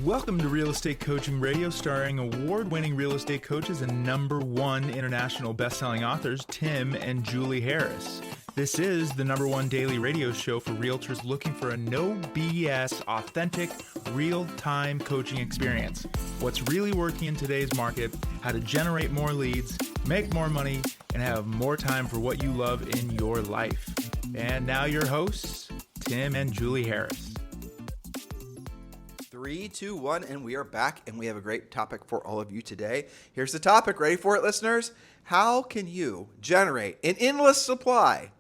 Welcome to Real Estate Coaching Radio, starring award-winning real estate coaches and #1 international best-selling authors, Tim and Julie Harris. This is the #1 daily radio show for realtors looking for a no BS, authentic, real-time coaching experience. What's really working in today's market, how to generate more leads, make more money, and have more time for what you love in your life. And now your hosts, Tim and Julie Harris. 3, 2, 1, and we are back, and we have a great topic for all of you today. Here's the topic. Ready for it, listeners? How can you generate an endless supply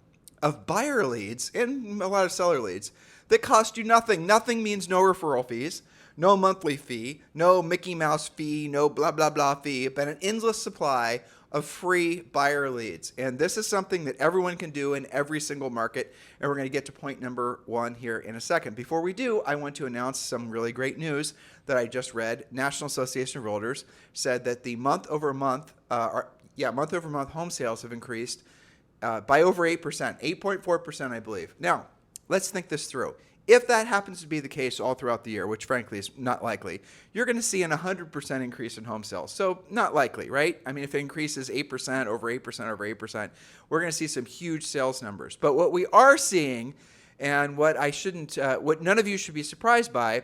of buyer leads and a lot of seller leads that cost you nothing? Nothing means no referral fees, no monthly fee, no Mickey Mouse fee, no blah, blah, blah fee, but an endless supply of free buyer leads. And this is something that everyone can do in every single market. And we're going to get to point number 1 here in a second. Before we do, I want to announce some really great news that I just read. National Association of Realtors said that the month-over-month home sales have increased by over 8%, 8.4%, I believe. Now, let's think this through. If that happens to be the case all throughout the year, which frankly is not likely, you're going to see an 100% increase in home sales. So not likely, right? I mean, if it increases 8%, over 8%, over 8%, we're going to see some huge sales numbers. But what we are seeing, and what none of you should be surprised by,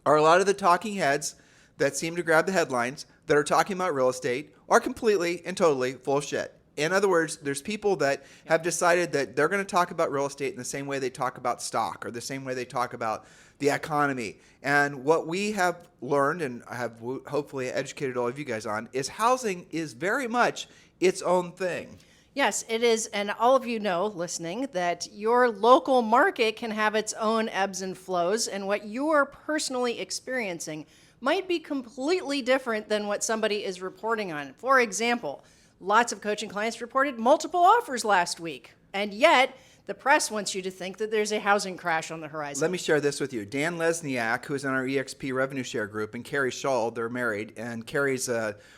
are a lot of the talking heads that seem to grab the headlines that are talking about real estate are completely and totally full of shit. In other words, there's people that have decided that they're going to talk about real estate in the same way they talk about stock or the same way they talk about the economy. And what we have learned and have hopefully educated all of you guys on is housing is very much its own thing. Yes, it is. And all of you know, listening, that your local market can have its own ebbs and flows. And what you're personally experiencing might be completely different than what somebody is reporting on. For example, lots of coaching clients reported multiple offers last week, and yet the press wants you to think that there's a housing crash on the horizon. Let me share this with you. Dan Lesniak, who's in our EXP revenue share group, and Carrie Shull, they're married, and Carrie's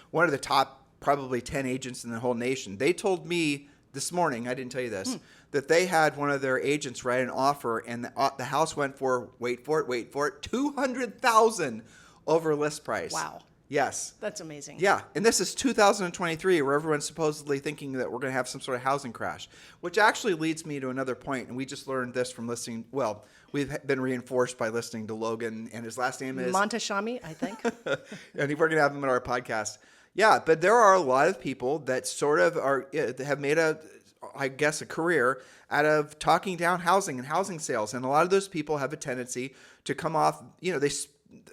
one of the top probably 10 agents in the whole nation. They told me this morning, I didn't tell you this, that they had one of their agents write an offer, and the house went for, wait for it, $200,000 over list price. Wow. Yes. That's amazing. Yeah. And this is 2023 where everyone's supposedly thinking that we're going to have some sort of housing crash, which actually leads me to another point. And we just learned this from listening. Well, we've been reinforced by listening to Logan, and his last name is Montashami, I think. And we're going to have him on our podcast. Yeah. But there are a lot of people that sort of have made a career out of talking down housing and housing sales. And a lot of those people have a tendency to come off, they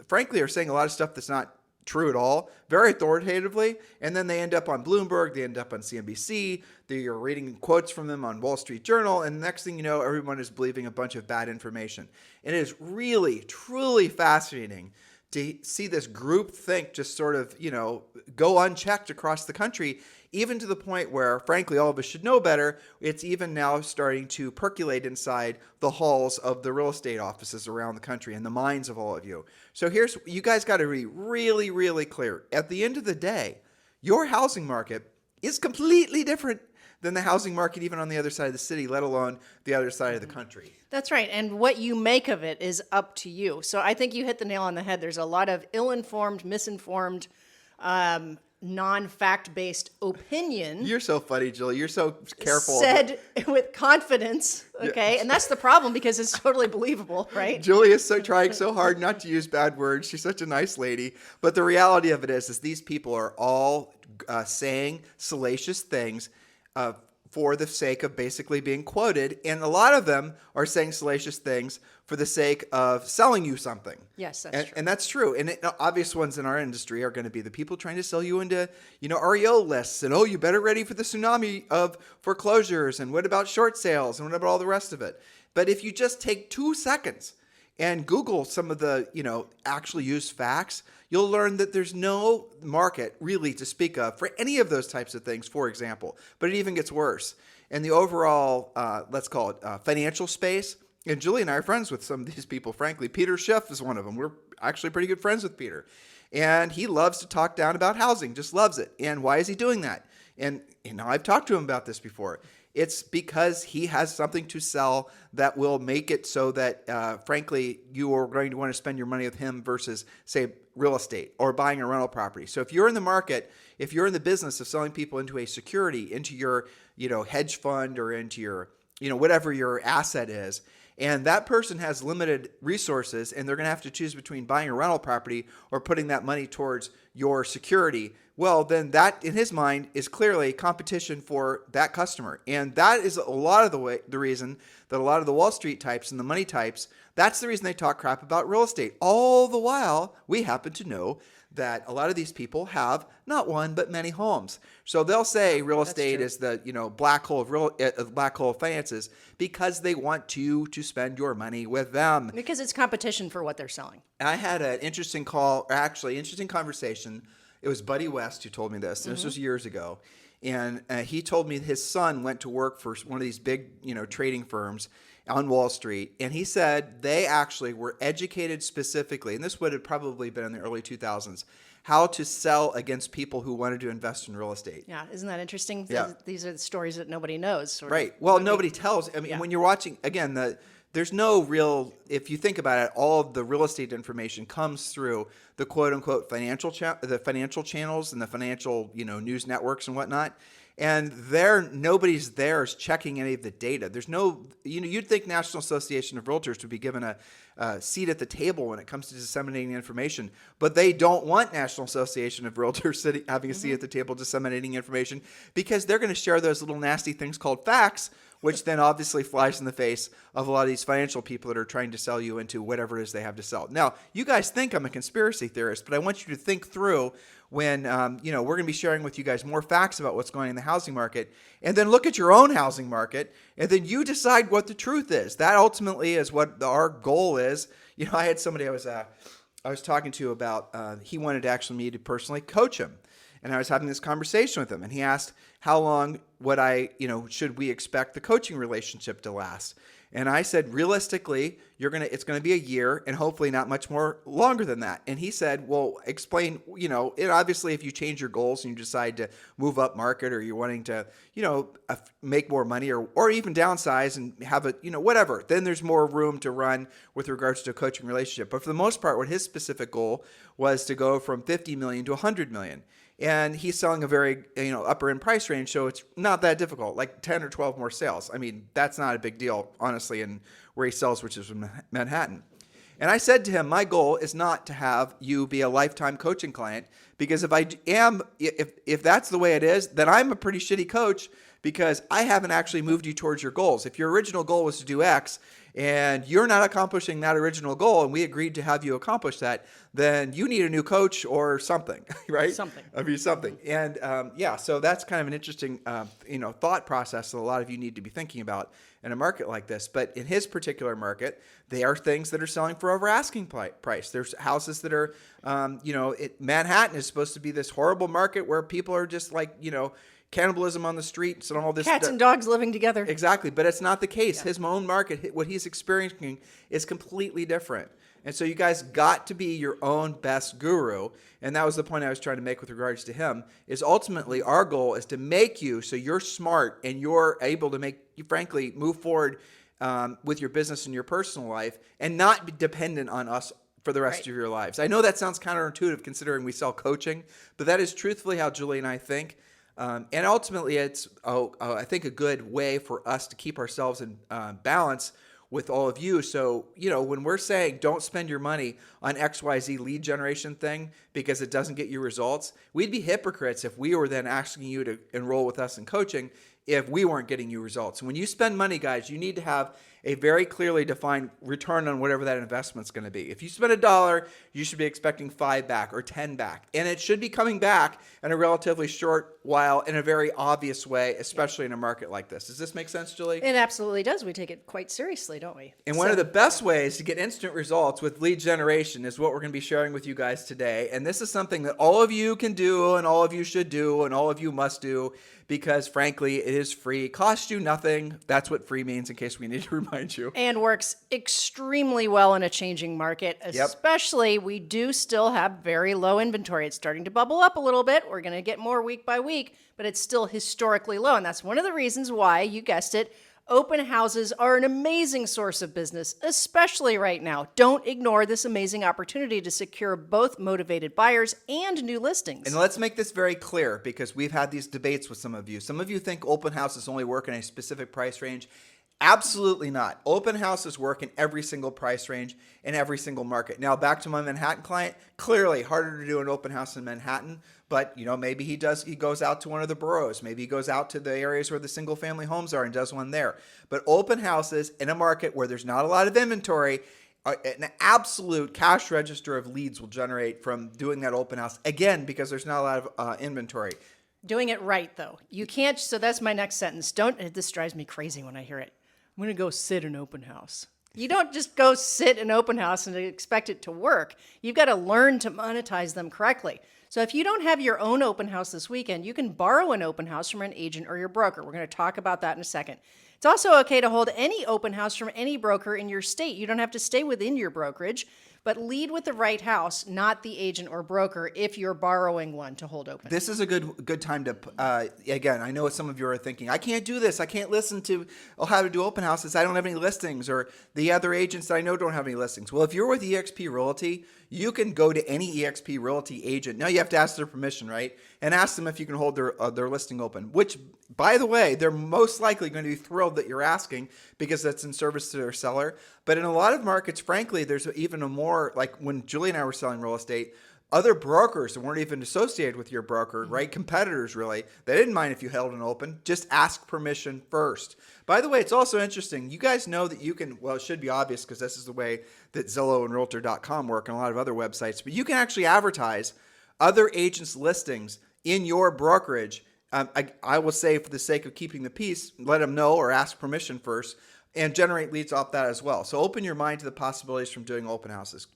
frankly are saying a lot of stuff that's not true at all, very authoritatively, and then they end up on Bloomberg, they end up on CNBC, you're reading quotes from them on Wall Street Journal, and the next thing you know, everyone is believing a bunch of bad information. And it is really, truly fascinating to see this group think just sort of, go unchecked across the country, even to the point where, frankly, all of us should know better. It's even now starting to percolate inside the halls of the real estate offices around the country and the minds of all of you. So you guys got to be really, really clear. At the end of the day, your housing market is completely different than the housing market even on the other side of the city, let alone the other side of the country. That's right. And what you make of it is up to you. So I think you hit the nail on the head. There's a lot of ill-informed, misinformed, non-fact-based opinion. You're so funny, Julie. You're so careful. Said with confidence, okay? Yeah. And that's the problem because it's totally believable, right? Julie is trying so hard not to use bad words. She's such a nice lady. But the reality of it is these people are all saying salacious things for the sake of basically being quoted. And a lot of them are saying salacious things for the sake of selling you something. Yes, that's true. And that's true. And obvious ones in our industry are going to be the people trying to sell you into, REO lists. And, you better ready for the tsunami of foreclosures. And what about short sales? And what about all the rest of it? But if you just take 2 seconds and Google some of the, actually used facts, you'll learn that there's no market really to speak of for any of those types of things, for example. But it even gets worse. In the overall, let's call it financial space, and Julie and I are friends with some of these people, frankly. Peter Schiff is one of them. We're actually pretty good friends with Peter. And he loves to talk down about housing, just loves it. And why is he doing that? And I've talked to him about this before. It's because he has something to sell that will make it so that, frankly, you are going to want to spend your money with him versus, say, real estate or buying a rental property. So if you're in the market, if you're in the business of selling people into a security, into your, hedge fund or into your, whatever your asset is, and that person has limited resources and they're going to have to choose between buying a rental property or putting that money towards your security, well, then that, in his mind, is clearly competition for that customer. And that is a lot of the reason that a lot of the Wall Street types and the money types, that's the reason they talk crap about real estate. All the while, we happen to know that a lot of these people have not one but many homes. So they'll say real estate is the black hole of black hole of finances because they want you to spend your money with them. Because it's competition for what they're selling. I had an interesting conversation. It was Buddy West who told me this. And this was years ago. And he told me his son went to work for one of these big, trading firms on Wall Street. And he said they actually were educated specifically, and this would have probably been in the early 2000s, how to sell against people who wanted to invest in real estate. Yeah, isn't that interesting? Yeah. These are the stories that nobody knows. Right. Well, nobody tells. I mean, when you're watching, again, there's no real, if you think about it, all of the real estate information comes through the quote unquote financial channels and the financial, news networks and whatnot. And nobody's there is checking any of the data. There's no, you'd think National Association of Realtors would be given a seat at the table when it comes to disseminating information, but they don't want National Association of Realtors having a seat at the table disseminating information because they're going to share those little nasty things called facts, which then obviously flies in the face of a lot of these financial people that are trying to sell you into whatever it is they have to sell. Now, you guys think I'm a conspiracy theorist, but I want you to think through when, we're going to be sharing with you guys more facts about what's going on in the housing market, and then look at your own housing market, and then you decide what the truth is. That ultimately is what our goal is. I had somebody I was talking to about, he wanted to actually me to personally coach him. And I was having this conversation with him, and he asked, how long should we expect the coaching relationship to last? And I said, realistically, it's going to be a year and hopefully not much more longer than that. And he said, well, explain, obviously if you change your goals and you decide to move up market or you're wanting to, make more money or even downsize and have whatever, then there's more room to run with regards to a coaching relationship. But for the most part, what his specific goal was to go from 50 million to 100 million. And he's selling a very, upper end price range, so it's not that difficult, like 10 or 12 more sales. I mean, that's not a big deal, honestly, in where he sells, which is in Manhattan. And I said to him, my goal is not to have you be a lifetime coaching client, because if that's the way it is, then I'm a pretty shitty coach because I haven't actually moved you towards your goals. If your original goal was to do X, and you're not accomplishing that original goal, and we agreed to have you accomplish that, then you need a new coach or something, right? Something. And so that's kind of an interesting, thought process that a lot of you need to be thinking about in a market like this. But in his particular market, they are things that are selling for over asking price. There's houses that are, Manhattan is supposed to be this horrible market where people are just like, cannibalism on the streets and all this cats and dogs living together. Exactly, but it's not the case. Yeah. His own market, what he's experiencing is completely different. And so you guys got to be your own best guru. And that was the point I was trying to make with regards to him, is ultimately our goal is to make you so you're smart and you're able to frankly, move forward with your business and your personal life and not be dependent on us for the rest of your lives. I know that sounds counterintuitive considering we sell coaching, but that is truthfully how Julie and I think. And ultimately, it's, I think, a good way for us to keep ourselves in balance with all of you. So, when we're saying don't spend your money on XYZ lead generation thing because it doesn't get you results, we'd be hypocrites if we were then asking you to enroll with us in coaching if we weren't getting you results. When you spend money, guys, you need to have a very clearly defined return on whatever that investment's going to be. If you spend $1, you should be expecting 5 back or 10 back. And it should be coming back in a relatively short while in a very obvious way, especially in a market like this. Does this make sense, Julie? It absolutely does. We take it quite seriously, don't we? And one of the best ways to get instant results with lead generation is what we're going to be sharing with you guys today. And this is something that all of you can do and all of you should do and all of you must do because, frankly, it is free. It costs you nothing. That's what free means, in case we need to mind you. And works extremely well in a changing market, especially we do still have very low inventory. It's starting to bubble up a little bit. We're going to get more week by week, but it's still historically low. And that's one of the reasons why, you guessed it, open houses are an amazing source of business, especially right now. Don't ignore this amazing opportunity to secure both motivated buyers and new listings. And let's make this very clear, because we've had these debates with some of you. Some of you think open houses only work in a specific price range. Absolutely not. Open houses work in every single price range in every single market. Now, back to my Manhattan client, clearly harder to do an open house in Manhattan, but maybe he goes out to one of the boroughs. Maybe he goes out to the areas where the single family homes are and does one there. But open houses in a market where there's not a lot of inventory, an absolute cash register of leads will generate from doing that open house. Again, because there's not a lot of inventory. Doing it right, though. You can't, so that's my next sentence. This drives me crazy when I hear it. I'm going to go sit in open house. You don't just go sit in open house and expect it to work. You've got to learn to monetize them correctly. So if you don't have your own open house this weekend, you can borrow an open house from an agent or your broker. We're going to talk about that in a second. It's also okay to hold any open house from any broker in your state. You don't have to stay within your brokerage, but lead with the right house, not the agent or broker, if you're borrowing one to hold open. This is a good time to, again, I know some of you are thinking, I can't do this. I can't listen to how to do open houses. I don't have any listings, or the other agents that I know don't have any listings. Well, if you're with eXp Realty, you can go to any eXp Realty agent. Now you have to ask their permission, right? And ask them if you can hold their listing open, which, by the way, they're most likely going to be thrilled that you're asking, because that's in service to their seller. But in a lot of markets, frankly, there's even a more, like when Julie and I were selling real estate, other brokers that weren't even associated with your broker, right? Competitors, really, they didn't mind if you held an open. Just ask permission first. By the way, it's also interesting. You guys know that you can, well, it should be obvious because this is the way that Zillow and Realtor.com work and a lot of other websites, but you can actually advertise other agents' listings in your brokerage. I will say, for the sake of keeping the peace, let them know or ask permission first and generate leads off that as well. So open your mind to the possibilities from doing open houses.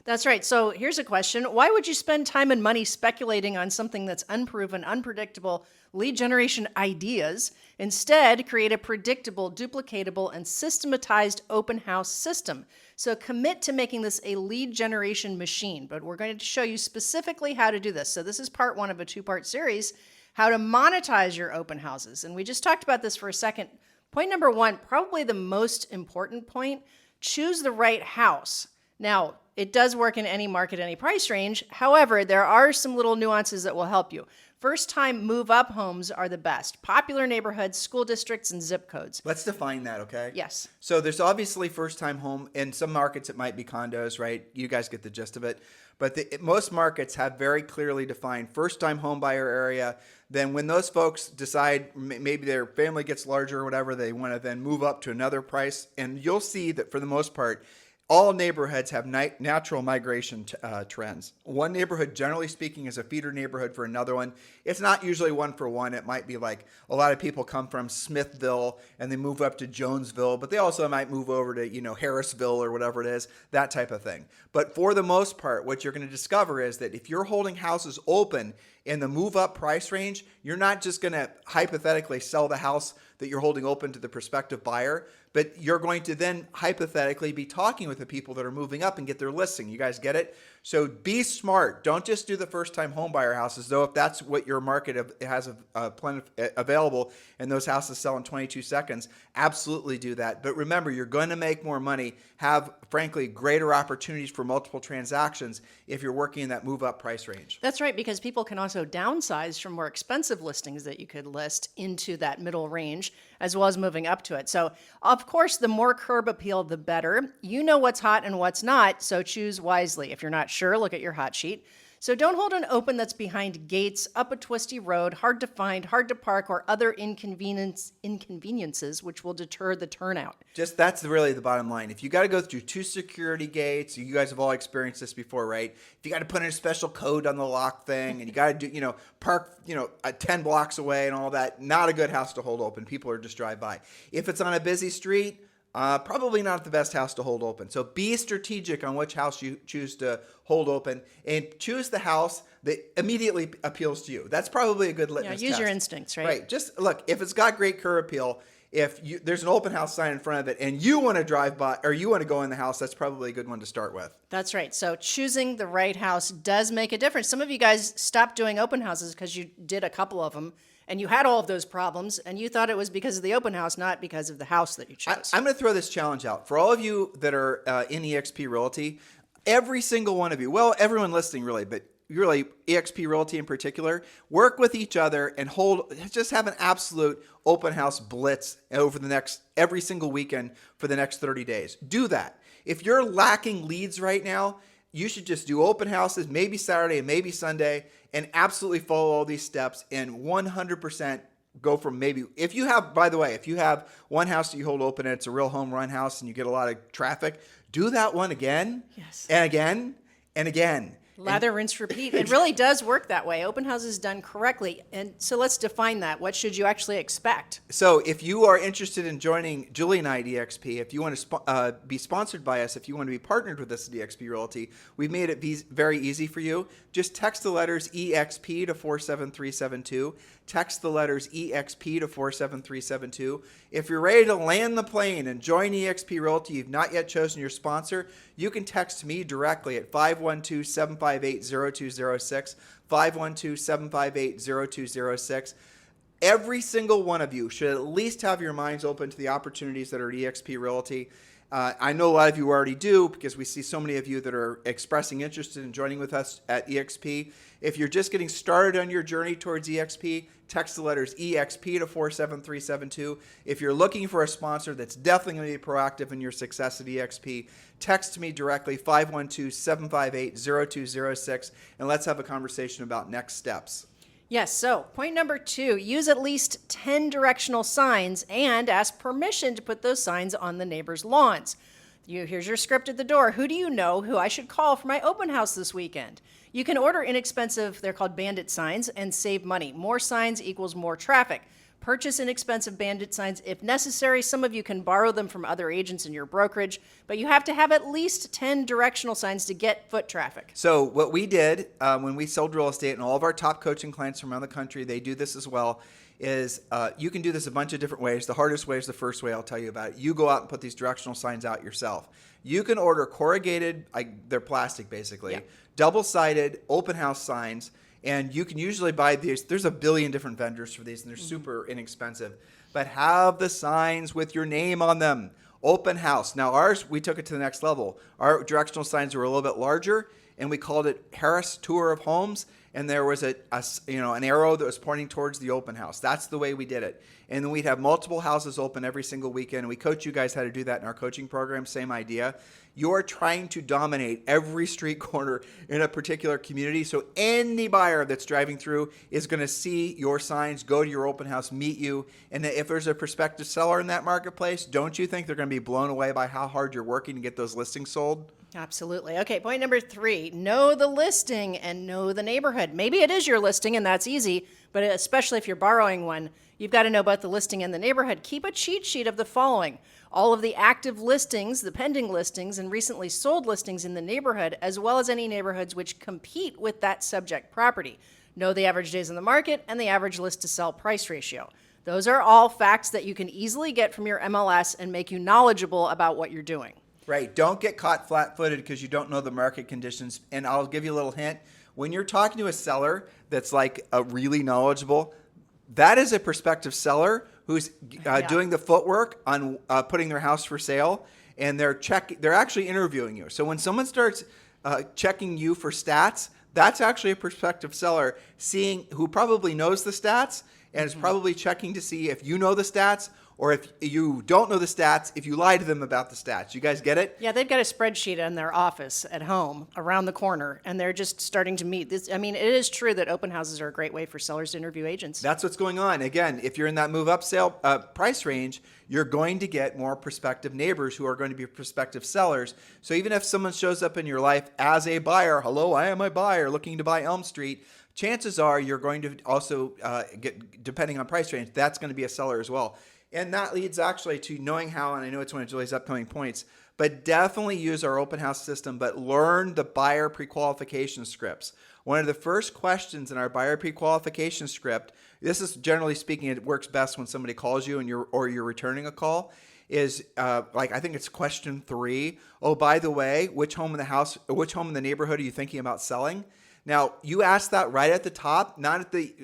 That's right. So here's a question. Why would you spend time and money speculating on something that's unproven, unpredictable lead generation ideas? Instead, create a predictable, duplicatable, and systematized open house system. So commit to making this a lead generation machine. But we're going to show you specifically how to do this. So this is part one of a two-part series, how to monetize your open houses. And we just talked about this for a second. Point number one, probably the most important point, choose the right house. Now, it does work in any market, any price range. However, there are some little nuances that will help you. First-time move-up homes are the best. Popular neighborhoods, school districts, and zip codes. Let's define that, okay? Yes. So there's obviously first-time home. In some markets, it might be condos, right? You guys get the gist of it. But most markets have very clearly defined first-time home buyer area. Then when those folks decide maybe their family gets larger or whatever, they want to then move up to another price. And you'll see that for the most part, all neighborhoods have natural migration trends. One neighborhood, generally speaking, is a feeder neighborhood for another one. It's not usually one for one. It might be like a lot of people come from Smithville and they move up to Jonesville, but they also might move over to, Harrisville or whatever it is, that type of thing. But for the most part, what you're going to discover is that if you're holding houses open in the move up price range, you're not just going to hypothetically sell the house that you're holding open to the prospective buyer, but you're going to then hypothetically be talking with the people that are moving up and get their listing. You guys get it? So be smart. Don't just do the first-time home buyer houses, though if that's what your market has available and those houses sell in 22 seconds, absolutely do that. But remember, you're going to make more money, have, frankly, greater opportunities for multiple transactions if you're working in that move-up price range. That's right, because people can also downsize from more expensive listings that you could list into that middle range, as well as moving up to it. So, of course, the more curb appeal, the better. You know what's hot and what's not, so choose wisely. If you're not sure, look at your hot sheet. So don't hold an open that's behind gates, up a twisty road, hard to find, hard to park, or other inconveniences which will deter the turnout. That's really the bottom line. If you got to go through 2 security gates, you guys have all experienced this before, right? If you got to put in a special code on the lock thing and you got to do, park, 10 blocks away and all that, not a good house to hold open. People are just drive by. If it's on a busy street, probably not the best house to hold open. So be strategic on which house you choose to hold open and choose the house that immediately appeals to you. That's probably a good litmus test. Use your instincts, right? Right. Just look, if it's got great curb appeal, if there's an open house sign in front of it and you want to drive by or you want to go in the house, that's probably a good one to start with. That's right. So choosing the right house does make a difference. Some of you guys stopped doing open houses because you did a couple of them and you had all of those problems and you thought it was because of the open house, not because of the house that you chose. I'm going to throw this challenge out. For all of you that are in eXp Realty, every single one of you, well, everyone listening really, but really eXp Realty in particular, work with each other and just have an absolute open house blitz over every single weekend for the next 30 days. Do that. If you're lacking leads right now, you should just do open houses, maybe Saturday and maybe Sunday, and absolutely follow all these steps and 100% go from if you have one house that you hold open and it's a real home run house and you get a lot of traffic, do that one again, yes, and again, and again. Lather, rinse, repeat. It really does work that way. Open houses done correctly. And so let's define that. What should you actually expect? So if you are interested in joining Julie and I at eXp, if you want to be sponsored by us, if you want to be partnered with us at eXp Realty, we've made it very easy for you. Just text the letters EXP to 47372. Text the letters EXP to 47372. If you're ready to land the plane and join eXp Realty, you've not yet chosen your sponsor, you can text me directly at 512-758-0206, 512-758-0206. Every single one of you should at least have your minds open to the opportunities that are at eXp Realty. I know a lot of you already do because we see so many of you that are expressing interest in joining with us at eXp. If you're just getting started on your journey towards eXp, text the letters EXP to 47372. If you're looking for a sponsor that's definitely going to be proactive in your success at eXp, text me directly, 512-758-0206, and let's have a conversation about next steps. Yes, so point number 2, use at least 10 directional signs and ask permission to put those signs on the neighbors' lawns. Here's your script at the door. Who do you know who I should call for my open house this weekend? You can order inexpensive, they're called bandit signs, and save money. More signs equals more traffic. Purchase inexpensive bandit signs if necessary. Some of you can borrow them from other agents in your brokerage, but you have to have at least 10 directional signs to get foot traffic. So what we did when we sold real estate, and all of our top coaching clients from around the country, they do this as well, is you can do this a bunch of different ways. The hardest way is the first way I'll tell you about it. You go out and put these directional signs out yourself. You can order corrugated, they're plastic basically, double-sided open house signs. And you can usually buy these. There's a billion different vendors for these, and they're super inexpensive. But have the signs with your name on them. Open house. Now ours, we took it to the next level. Our directional signs were a little bit larger, and we called it Harris Tour of Homes. And there was an arrow that was pointing towards the open house. That's the way we did it. And then we'd have multiple houses open every single weekend. And we coach you guys how to do that in our coaching program. Same idea. You're trying to dominate every street corner in a particular community. So any buyer that's driving through is going to see your signs, go to your open house, meet you. And if there's a prospective seller in that marketplace, don't you think they're going to be blown away by how hard you're working to get those listings sold? Absolutely. Okay, point number 3, know the listing and know the neighborhood. Maybe it is your listing and that's easy, but especially if you're borrowing one, you've got to know about the listing and the neighborhood. Keep a cheat sheet of the following: all of the active listings, the pending listings, and recently sold listings in the neighborhood, as well as any neighborhoods which compete with that subject property. Know the average days on the market and the average list to sell price ratio. Those are all facts that you can easily get from your MLS and make you knowledgeable about what you're doing. Right. Don't get caught flat-footed because you don't know the market conditions. And I'll give you a little hint. When you're talking to a seller that's a really knowledgeable, that is a prospective seller who's doing the footwork on putting their house for sale, and they're actually interviewing you. So when someone starts checking you for stats, that's actually a prospective seller who probably knows the stats and is probably checking to see if you know the stats, or if you don't know the stats, if you lie to them about the stats. You guys get it? Yeah, they've got a spreadsheet in their office at home around the corner, and they're just starting to meet. It is true that open houses are a great way for sellers to interview agents. That's what's going on. Again, if you're in that move-up sale price range, you're going to get more prospective neighbors who are going to be prospective sellers. So even if someone shows up in your life as a buyer, hello, I am a buyer looking to buy Elm Street, chances are you're going to also get, depending on price range, that's going to be a seller as well. And that leads actually to knowing how, and I know it's one of Julie's upcoming points, but definitely use our open house system, but learn the buyer pre-qualification scripts. One of the first questions in our buyer pre-qualification script, this is generally speaking, it works best when somebody calls you and you're returning a call, is I think it's question 3. Oh, by the way, which home in the neighborhood are you thinking about selling? Now, you ask that right at the top,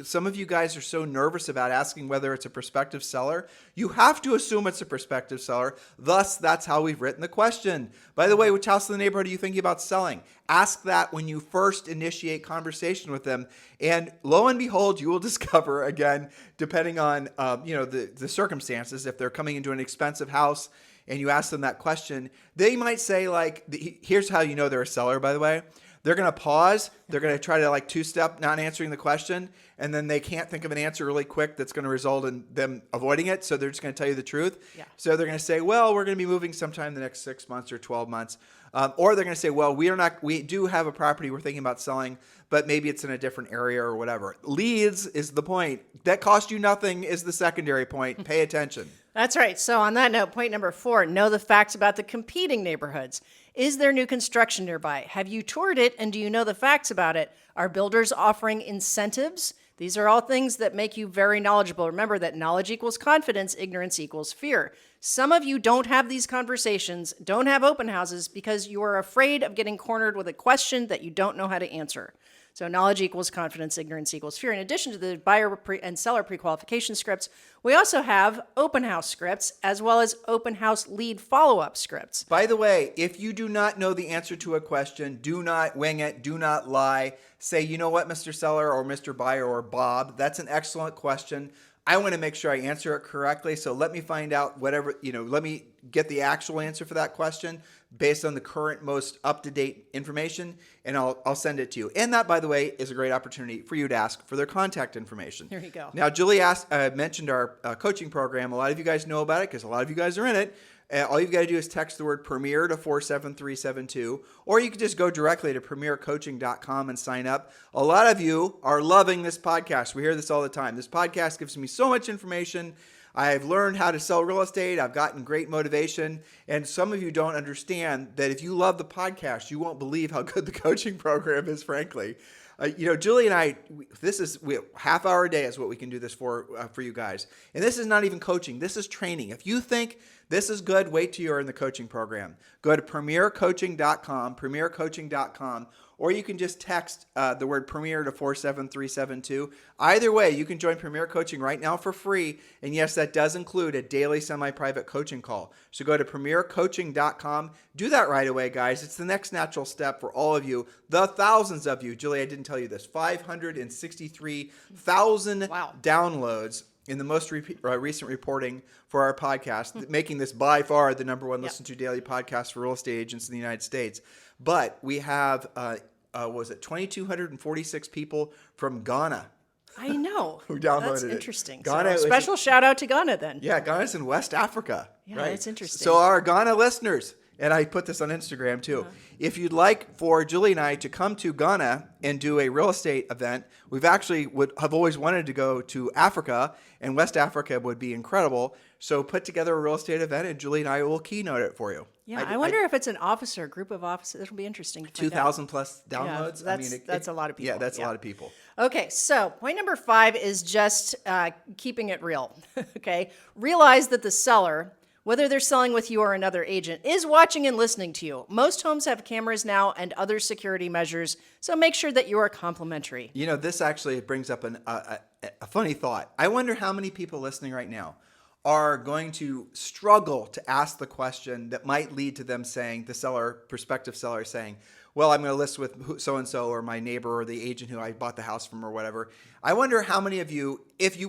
some of you guys are so nervous about asking whether it's a prospective seller. You have to assume it's a prospective seller. Thus, that's how we've written the question. By the way, which house in the neighborhood are you thinking about selling? Ask that when you first initiate conversation with them. And lo and behold, you will discover, again, depending on the circumstances, if they're coming into an expensive house and you ask them that question, they might say here's how you know they're a seller, by the way. They're going to pause. They're going to try to two-step not answering the question, and then they can't think of an answer really quick that's going to result in them avoiding it. So they're just going to tell you the truth. Yeah. So they're going to say, well, we're going to be moving sometime in the next 6 months or 12 months. Or they're going to say, well, we do have a property we're thinking about selling, but maybe it's in a different area or whatever. Leads is the point. That cost you nothing is the secondary point. Pay attention. That's right. So on that note, point number 4, know the facts about the competing neighborhoods. Is there new construction nearby? Have you toured it, and do you know the facts about it? Are builders offering incentives? These are all things that make you very knowledgeable. Remember that knowledge equals confidence, ignorance equals fear. Some of you don't have these conversations, don't have open houses, because you are afraid of getting cornered with a question that you don't know how to answer. So knowledge equals confidence, ignorance equals fear. In addition to the buyer and seller pre-qualification scripts, we also have open house scripts as well as open house lead follow-up scripts. By the way, if you do not know the answer to a question, do not wing it, do not lie. Say, you know what, Mr. Seller or Mr. Buyer or Bob, that's an excellent question. I want to make sure I answer it correctly. So let me find out let me get the actual answer for that question based on the current most up-to-date information, and I'll send it to you. And that, by the way, is a great opportunity for you to ask for their contact information. Here you go. Now, Julie mentioned our coaching program. A lot of you guys know about it because a lot of you guys are in it. All you've got to do is text the word Premier to 47372, or you can just go directly to premiercoaching.com and sign up. A lot of you are loving this podcast. We hear this all the time. This podcast gives me so much information. I've learned how to sell real estate. I've gotten great motivation. And some of you don't understand that if you love the podcast, you won't believe how good the coaching program is, frankly. Julie and I, half hour a day is what we can do this for you guys. And this is not even coaching. This is training. If you think this is good, wait till you're in the coaching program. Go to premiercoaching.com, or you can just text the word Premier to 47372. Either way, you can join Premier Coaching right now for free. And yes, that does include a daily semi-private coaching call. So go to premiercoaching.com. Do that right away, guys. It's the next natural step for all of you, the thousands of you. Julie, I didn't tell you this. 563,000 downloads in the most recent reporting for our podcast, making this by far the number one listened to daily podcast for real estate agents in the United States. But we have, 2,246 people from Ghana. I know. Who downloaded That's it. interesting. Ghana So special shout out to Ghana then. Yeah, Ghana's in West Africa. Yeah, right? that's interesting. So our Ghana listeners, and I put this on Instagram too. If you'd like for Julie and I to come to Ghana and do a real estate event, we've actually have always wanted to go to Africa, and West Africa would be incredible. So put together a real estate event, and Julie and I will keynote it for you. Yeah, I wonder if it's an office or a group of offices. It'll be interesting to find 2,000 plus downloads. Yeah, that's a lot of people. Yeah, that's a lot of people. Okay, so point number 5 is just keeping it real. Okay, realize that the seller, whether they're selling with you or another agent, is watching and listening to you. Most homes have cameras now and other security measures, so make sure that you are complimentary. This actually brings up a funny thought. I wonder how many people listening right now are going to struggle to ask the question that might lead to them saying, prospective seller saying, well, I'm going to list with so-and-so or my neighbor or the agent who I bought the house from or whatever. I wonder how many of you,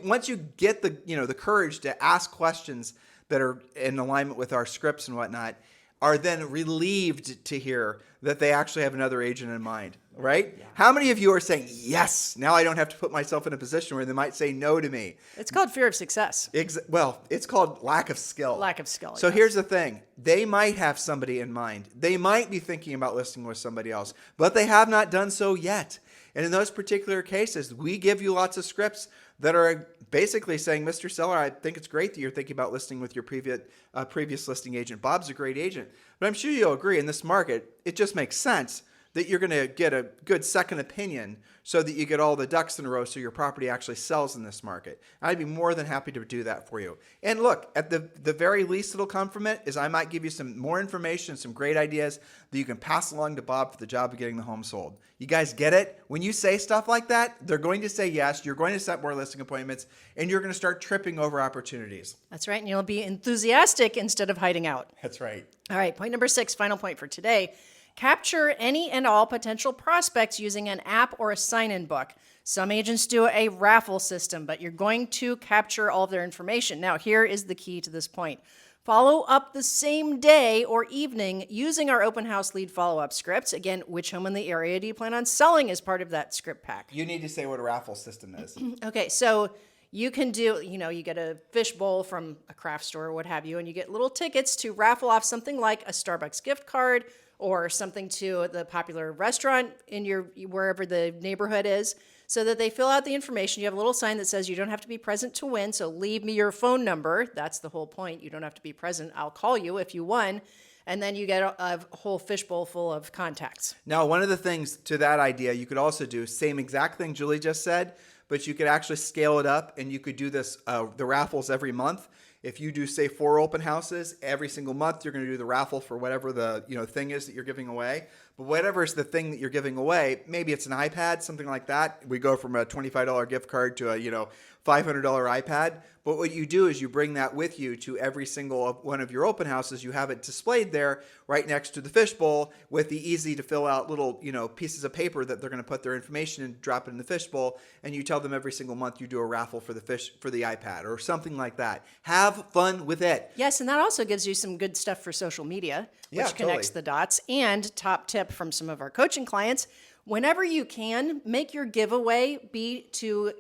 once you get the courage to ask questions that are in alignment with our scripts and whatnot, are then relieved to hear that they actually have another agent in mind, right? Yeah. How many of you are saying, yes, now I don't have to put myself in a position where they might say no to me? It's called fear of success. Well, it's called lack of skill. Lack of skill. So here's the thing. They might have somebody in mind. They might be thinking about listing with somebody else, but they have not done so yet. And in those particular cases, we give you lots of scripts that are basically saying, Mr. Seller, I think it's great that you're thinking about listing with your previous listing agent. Bob's a great agent. But I'm sure you'll agree in this market, it just makes sense that you're going to get a good second opinion so that you get all the ducks in a row so your property actually sells in this market. I'd be more than happy to do that for you. And look, at the very least that'll come from it is I might give you some more information, some great ideas that you can pass along to Bob for the job of getting the home sold. You guys get it? When you say stuff like that, they're going to say yes, you're going to set more listing appointments, and you're going to start tripping over opportunities. That's right, and you'll be enthusiastic instead of hiding out. That's right. All right, point number 6, final point for today. Capture any and all potential prospects using an app or a sign-in book. Some agents do a raffle system, but you're going to capture all of their information. Now, here is the key to this point. Follow up the same day or evening using our open house lead follow-up scripts. Again, which home in the area do you plan on selling as part of that script pack? You need to say what a raffle system is. Okay, so you can do, you get a fish bowl from a craft store or what have you, and you get little tickets to raffle off something like a Starbucks gift card or something to the popular restaurant in wherever the neighborhood is, so that they fill out the information. You have a little sign that says you don't have to be present to win, so leave me your phone number. That's the whole point. You don't have to be present. I'll call you if you won. And then you get a whole fishbowl full of contacts. Now, one of the things to that idea you could also do, same exact thing Julie just said, but you could actually scale it up, and you could do this, the raffles every month. If you do, say, 4 open houses, every single month you're going to do the raffle for whatever the thing is that you're giving away. But whatever is the thing that you're giving away, maybe it's an iPad, something like that. We go from a $25 gift card to a $500 iPad. But what you do is you bring that with you to every single one of your open houses. You have it displayed there right next to the fishbowl with the easy to fill out little pieces of paper that they're going to put their information in, drop it in the fishbowl, and you tell them every single month you do a raffle for the iPad or something like that. Have fun with it. Yes, and that also gives you some good stuff for social media, which connects the dots. And top tip from some of our coaching clients, whenever you can, make your giveaway be to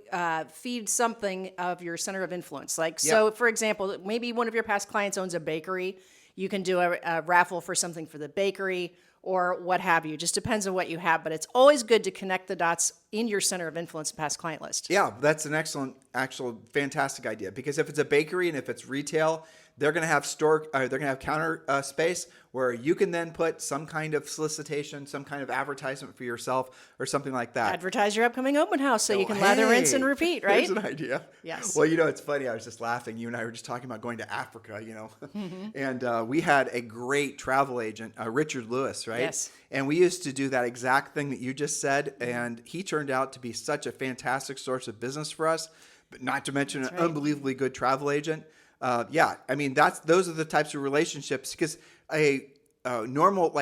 feed something of your center of influence. So for example, maybe one of your past clients owns a bakery. You can do a raffle for something for the bakery or what have you. Just depends on what you have, but it's always good to connect the dots in your center of influence past client list. Yeah, that's an fantastic idea, because if it's a bakery and if it's retail, they're going to have counter space where you can then put some kind of solicitation, some kind of advertisement for yourself or something like that. Advertise your upcoming open house so you can lather, rinse, and repeat, right? Here's an idea. Yes. Well, it's funny. I was just laughing. You and I were just talking about going to Africa, Mm-hmm. And we had a great travel agent, Richard Lewis, right? Yes. And we used to do that exact thing that you just said, and he turned out to be such a fantastic source of business for us, but not to mention an unbelievably good travel agent. Those are the types of relationships, because a normal,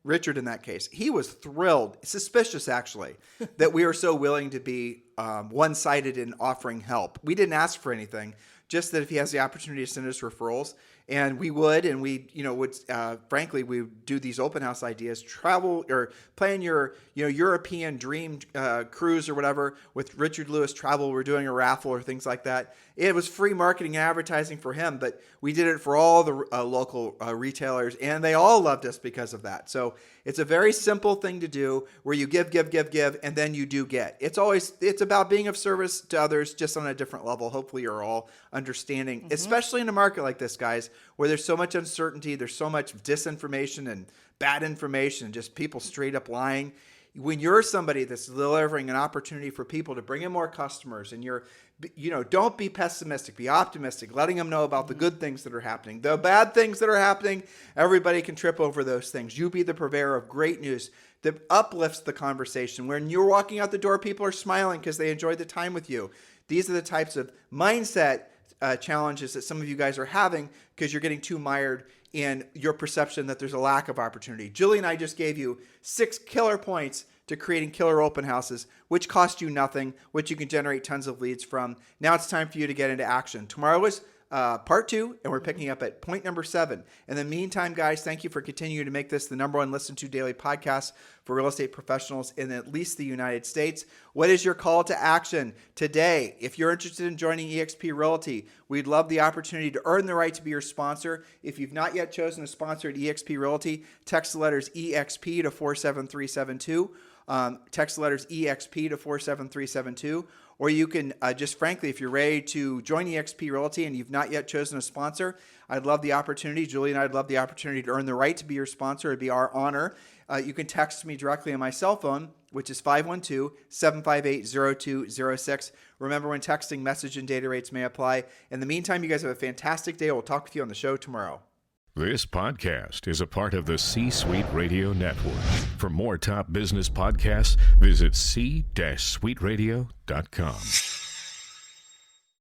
Richard in that case, he was thrilled, suspicious actually, that we were so willing to be one-sided in offering help. We didn't ask for anything, just that if he has the opportunity to send us referrals, and we would, and we, frankly, we would do these open house ideas, travel or plan your, European dream cruise or whatever with Richard Lewis Travel. We're doing a raffle or things like that. It was free marketing and advertising for him, but we did it for all the local retailers, and they all loved us because of that. So it's a very simple thing to do, where you give, and then you do get. It's about being of service to others, just on a different level. Hopefully you're all understanding, especially in a market like this, guys, where there's so much uncertainty, there's so much disinformation and bad information, and just people straight up lying. When you're somebody that's delivering an opportunity for people to bring in more customers, and don't be pessimistic, be optimistic, letting them know about the good things that are happening. The bad things that are happening, everybody can trip over those things. You be the purveyor of great news that uplifts the conversation. When you're walking out the door, people are smiling because they enjoyed the time with you. These are the types of mindset challenges that some of you guys are having, because you're getting too mired in your perception that there's a lack of opportunity. Julie and I just gave you 6 killer points to creating killer open houses, which cost you nothing, which you can generate tons of leads from. Now it's time for you to get into action. Tomorrow is part 2, and we're picking up at point number 7. In the meantime, guys, thank you for continuing to make this the #1 listened to daily podcast for real estate professionals in at least the United States. What is your call to action today? If you're interested in joining eXp Realty, we'd love the opportunity to earn the right to be your sponsor. If you've not yet chosen a sponsor at eXp Realty, text the letters EXP to 47372. Text the letters EXP to 47372. Or you can just frankly, if you're ready to join eXp Realty and you've not yet chosen a sponsor, I'd love the opportunity. Julie and I'd love the opportunity to earn the right to be your sponsor. It'd be our honor. You can text me directly on my cell phone, which is 512-758-0206. Remember, when texting, message and data rates may apply. In the meantime, you guys have a fantastic day. We'll talk with you on the show tomorrow. This podcast is a part of the C-Suite Radio Network. For more top business podcasts, visit c-suiteradio.com.